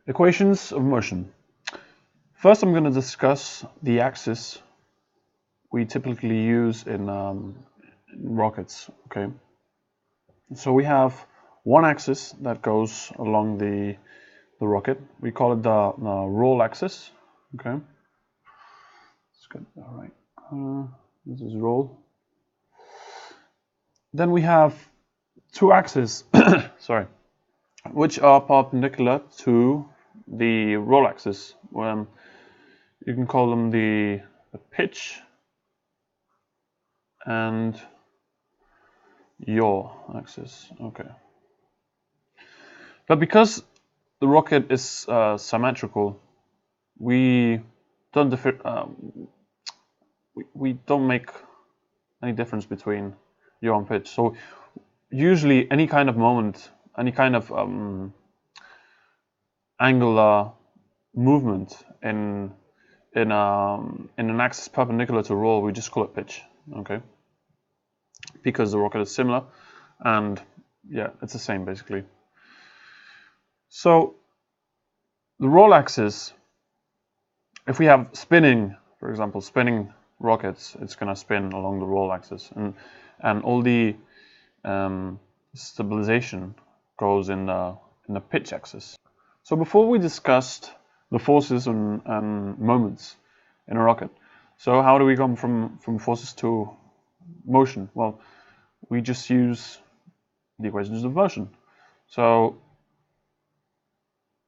Equations of motion. First, I'm going to discuss the axis we typically use in rockets. Okay, so we have one axis that goes along the rocket. We call it the roll axis. Okay, let's get all right. This is roll. Then we have two axes, sorry, which are perpendicular to the roll axis. You can call them the pitch and yaw axis. Okay, but because the rocket is symmetrical, we don't we don't make any difference between yaw and pitch. So usually any kind of moment, any kind of angular movement in an axis perpendicular to roll, we just call it pitch. Okay, because the rocket is similar, and yeah, it's the same basically. So the roll axis, if we have spinning, for example, spinning rockets, it's going to spin along the roll axis, and all the stabilization goes in the pitch axis. So before we discussed the forces and moments in a rocket, so how do we come from forces to motion? Well, we just use the equations of motion. So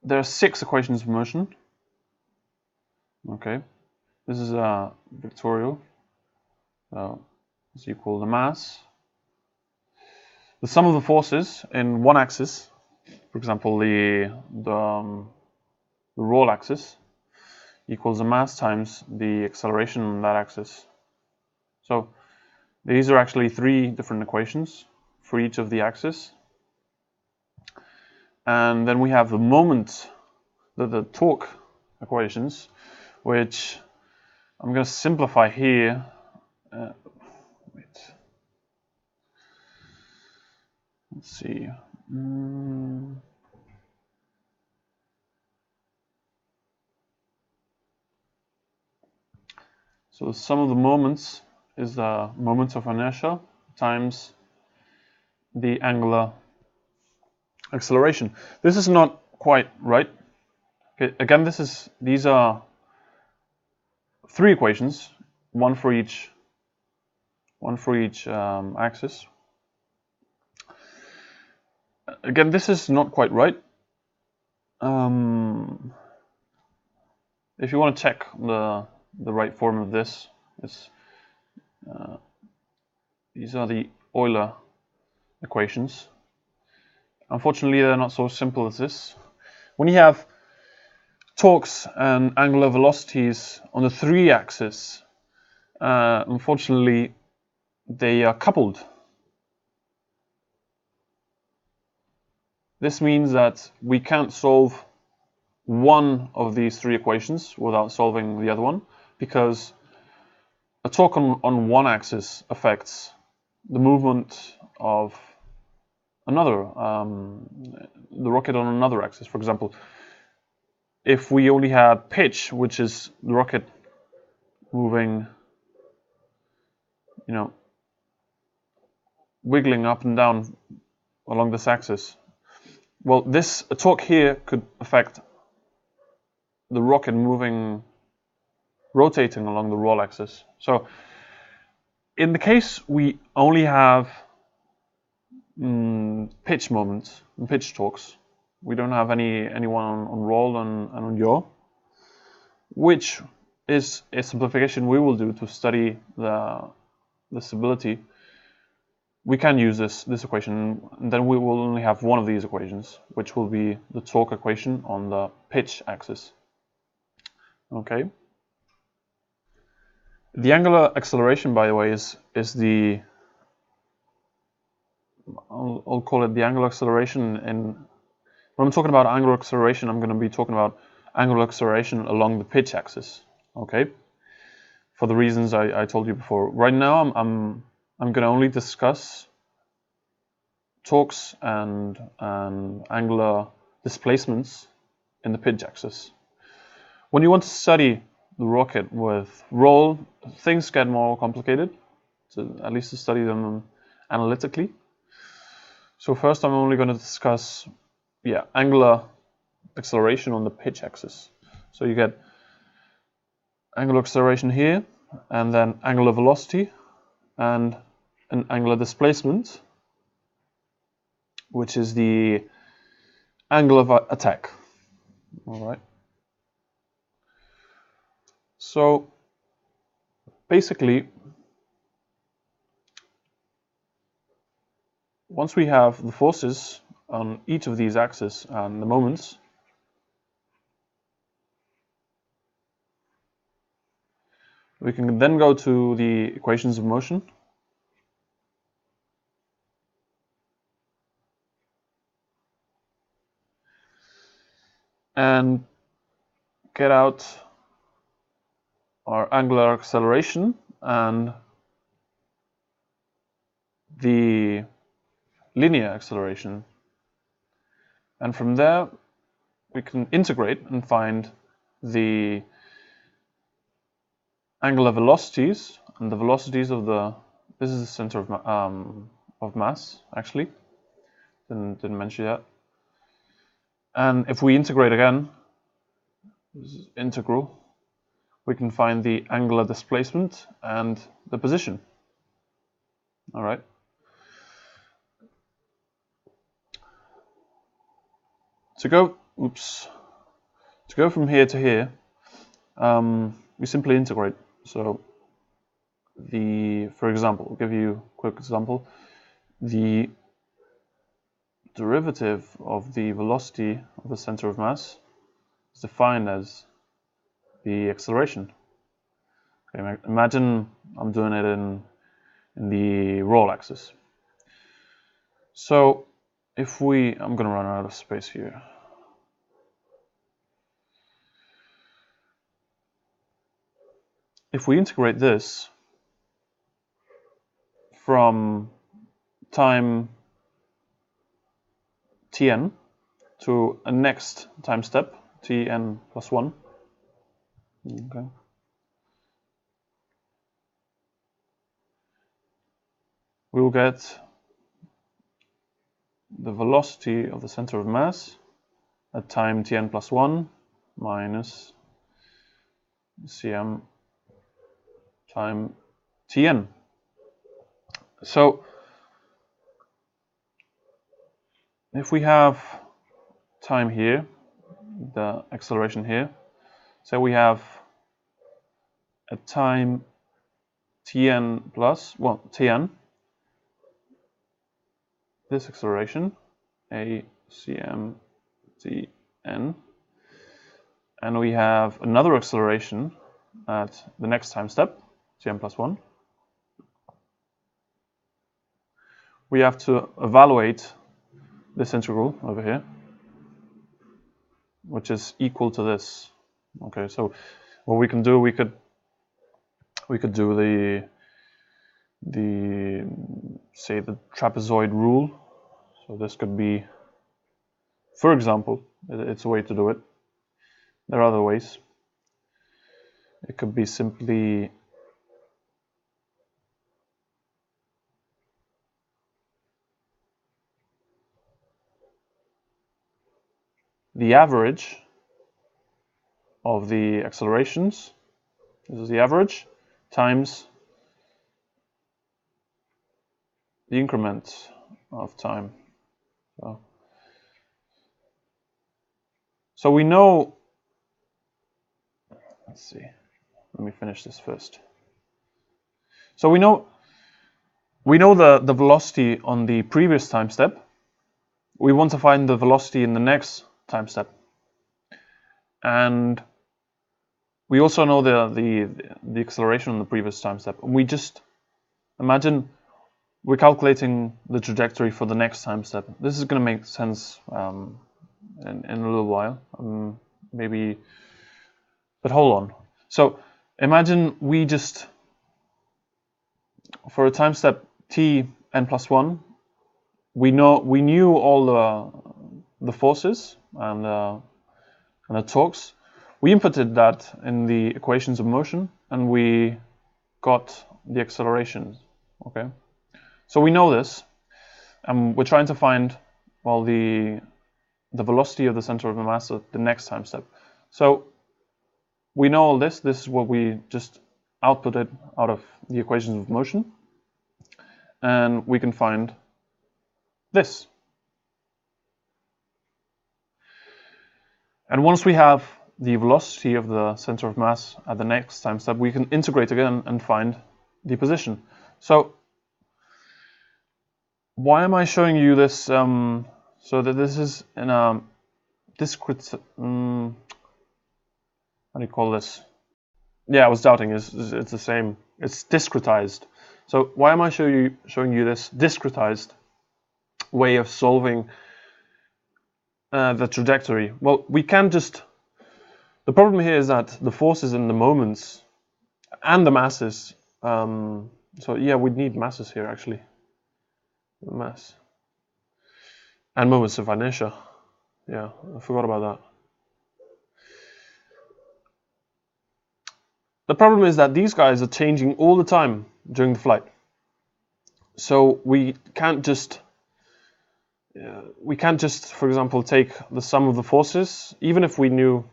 there are 6 equations of motion. Okay, this is a vectorial. So is equal to mass. The sum of the forces in one axis, for example, the roll axis, equals the mass times the acceleration on that axis. So these are actually 3 different equations for each of the axes. And then we have the moment, the torque equations, which I'm going to simplify here. Let's see. So the sum of the moments is the moments of inertia times the angular acceleration. This is not quite right. Okay, again, these are 3 equations, one for each axis. Again, this is not quite right. If you want to check the right form of this, these are the Euler equations. Unfortunately, they're not so simple as this. When you have torques and angular velocities on the 3 axes, unfortunately, they are coupled. This means that we can't solve one of these 3 equations without solving the other one, because a torque on one axis affects the movement of another, the rocket on another axis. For example, if we only had pitch, which is the rocket moving, wiggling up and down along this axis, well, a torque here could affect the rocket rotating along the roll axis. So in the case we only have pitch moments and pitch torques, we don't have anyone on roll and on yaw, which is a simplification we will do to study the stability. We can use this equation, and then we will only have one of these equations, which will be the torque equation on the pitch axis. Okay. The angular acceleration, by the way, is the, I'll call it the angular acceleration. And when I'm talking about angular acceleration, I'm going to be talking about angular acceleration along the pitch axis. Okay. For the reasons I told you before. Right now, I'm going to only discuss torques and angular displacements in the pitch axis. When you want to study the rocket with roll, things get more complicated, so at least to study them analytically. So first I'm only going to discuss angular acceleration on the pitch axis. So you get angular acceleration here, and then angular velocity, and an angular displacement, which is the angle of attack. All right. So basically, once we have the forces on each of these axes and the moments, we can then go to the equations of motion. And get out our angular acceleration and the linear acceleration. And from there, we can integrate and find the angular velocities and the velocities of this is the center of mass, actually. Didn't mention that. And if we integrate again, this is integral, we can find the angular displacement and the position. All right. To go from here to here, we simply integrate. So for example, I'll give you a quick example. The derivative of the velocity of the center of mass is defined as the acceleration. Okay, imagine I'm doing it in the roll axis. So if I'm going to run out of space here. If we integrate this from time tn to a next time step, tn plus 1, okay, we will get the velocity of the center of mass at time tn plus 1 minus cm time tn. So if we have time here, the acceleration here, so we have at time tn plus, tn, this acceleration, a cm tn, and we have another acceleration at the next time step, tn plus 1. We have to evaluate this integral over here, which is equal to this. Okay, so what we can do, we could do say the trapezoid rule. So this could be, for example, it's a way to do it. There are other ways. It could be simply the average of the accelerations, this is the average, times the increment of time. So we know, let's see, let me finish this first. So we know the velocity on the previous time step. We want to find the velocity in the next time step. And we also know the acceleration on the previous time step. And we just imagine we're calculating the trajectory for the next time step. This is going to make sense in a little while, maybe. But hold on. So imagine we just, for a time step t n plus 1, we knew all the forces and and the torques. We inputted that in the equations of motion, and we got the acceleration. Okay, so we know this, and we're trying to find, well, the velocity of the center of the mass at the next time step. So we know all this. This is what we just outputted out of the equations of motion, and we can find this. And once we have the velocity of the center of mass at the next time step, we can integrate again and find the position. So why am I showing you this? So that this is in a discrete, how do you call this? Yeah, I was doubting. It's the same. It's discretized. So why am I showing you this discretized way of solving the trajectory? Well, we can't just. The problem here is that the forces and the moments and the masses. So yeah, we'd need masses here actually. Mass and moments of inertia. Yeah, I forgot about that. The problem is that these guys are changing all the time during the flight. So we can't just, for example, take the sum of the forces, even if we knew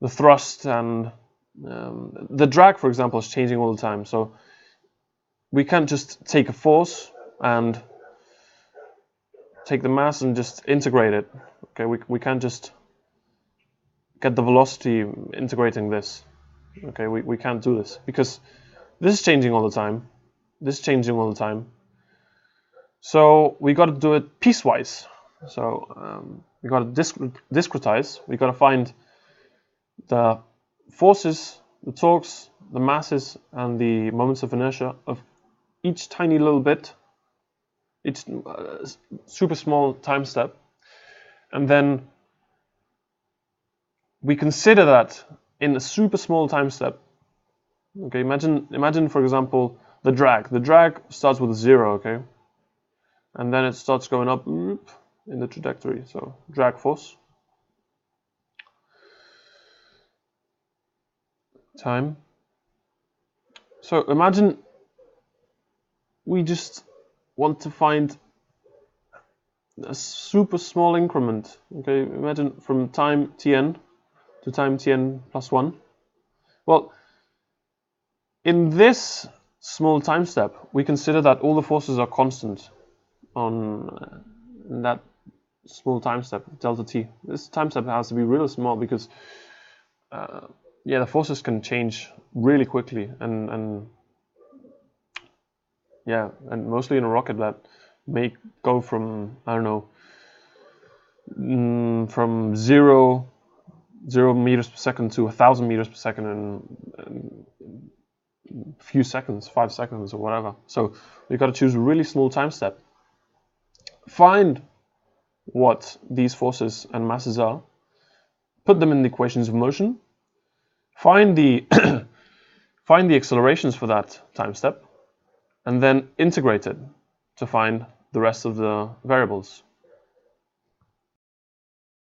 the thrust and the drag, for example, is changing all the time. So we can't just take a force and take the mass and just integrate it. Okay, we can't just get the velocity integrating this. Okay, we can't do this because this is changing all the time. This is changing all the time. So we got to do it piecewise. So we got to discretize. We got to find the forces, the torques, the masses, and the moments of inertia of each tiny little bit, each super small time step, and then we consider that in a super small time step. Okay, imagine for example the drag. The drag starts with 0, okay, and then it starts going up in the trajectory. So drag force, time. So imagine we just want to find a super small increment. Okay, imagine from time tn to time tn plus 1. Well, in this small time step, we consider that all the forces are constant on that small time step, delta t. This time step has to be really small because, yeah, the forces can change really quickly, and yeah, and mostly in a rocket that may go from, I don't know, from 0 meters per second to 1,000 meters per second in a few seconds, 5 seconds or whatever. So we got to choose a really small time step. Find what these forces and masses are, put them in the equations of motion, find the find the accelerations for that time step, and then integrate it to find the rest of the variables.